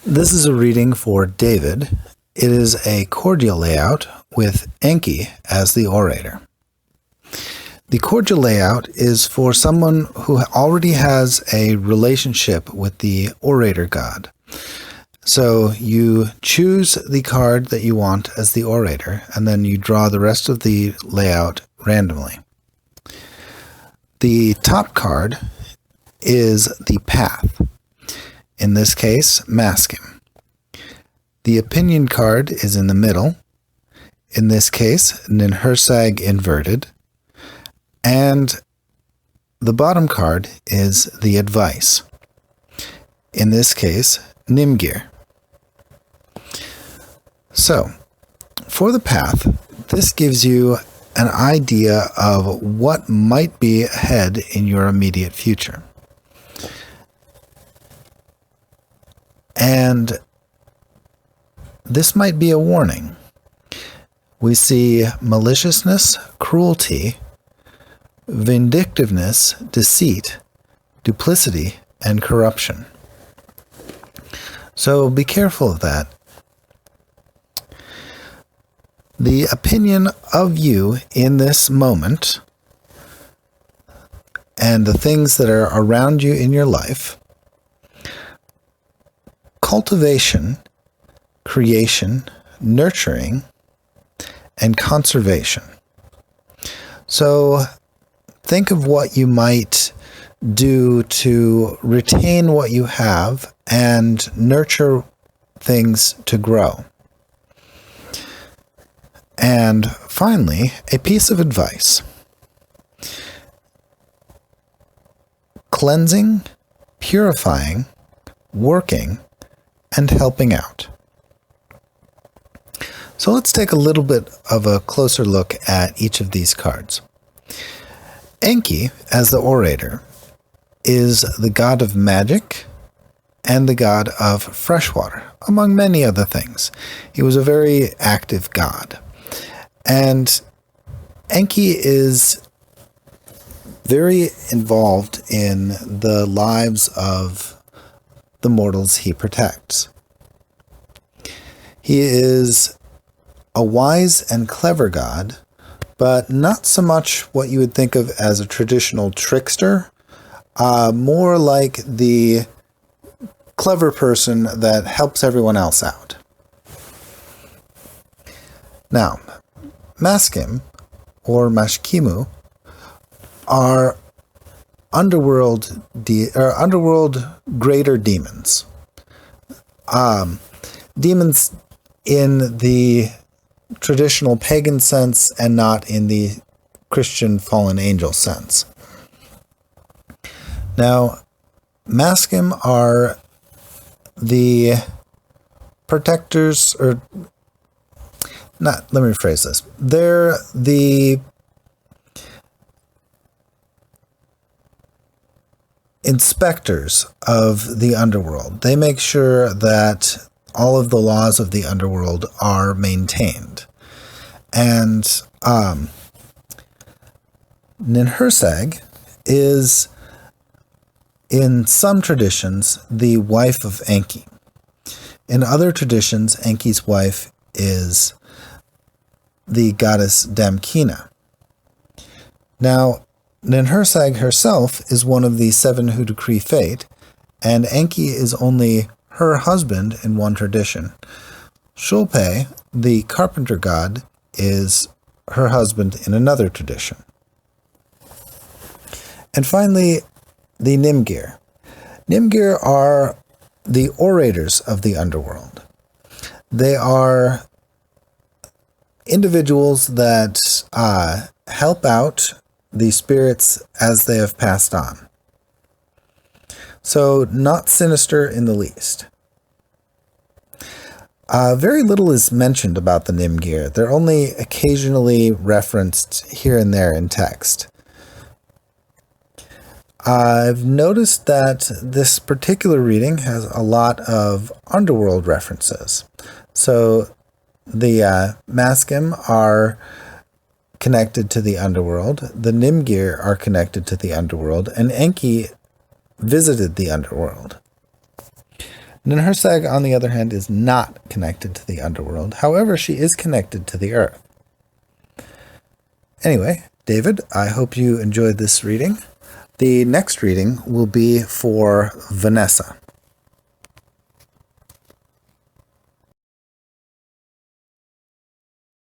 This is a reading for David. It is a cordial layout with Enki as the orator. The cordial layout is for someone who already has a relationship with the orator god. So you choose the card that you want as the orator, and then you draw the rest of the layout randomly. The top card is the path. In this case, masking. The opinion card is in the middle. In this case, Ninhursag inverted. And the bottom card is the advice. In this case, Nimgir. So, for the path, this gives you an idea of what might be ahead in your immediate future. And this might be a warning. We see maliciousness, cruelty, vindictiveness, deceit, duplicity, and corruption. So be careful of that. The opinion of you in this moment and the things that are around you in your life: cultivation, creation, nurturing, and conservation. So think of what you might do to retain what you have and nurture things to grow. And finally, a piece of advice: cleansing, purifying, working, and helping out. So let's take a little bit of a closer look at each of these cards. Enki, as the orator, is the god of magic and the god of freshwater, among many other things. He was a very active god. And Enki is very involved in the lives of the mortals he protects. He is a wise and clever god, but not so much what you would think of as a traditional trickster, more like the clever person that helps everyone else out. Now, Maskim, or Mashkimu, are underworld greater demons. Demons in the traditional pagan sense and not in the Christian fallen angel sense. Now, Maskim are the protectors, or not, let me rephrase this. They're the inspectors of the underworld. They make sure that all of the laws of the underworld are maintained. And Ninhursag is, in some traditions, the wife of Enki. In other traditions, Enki's wife is the goddess Damkina. Now, Ninhursag herself is one of the seven who decree fate, and Enki is only her husband in one tradition. Shulpe, the carpenter god, is her husband in another tradition. And finally, the Nimgir. Nimgir are the orators of the underworld. They are individuals that help out the spirits as they have passed on. So, not sinister in the least. Very little is mentioned about the Nimgir. They're only occasionally referenced here and there in text. I've noticed that this particular reading has a lot of underworld references. So, the Maskim are connected to the underworld, the Nimgir are connected to the underworld, and Enki visited the underworld. Ninhursag, on the other hand, is not connected to the underworld. However, she is connected to the earth. Anyway, David, I hope you enjoyed this reading. The next reading will be for Vanessa.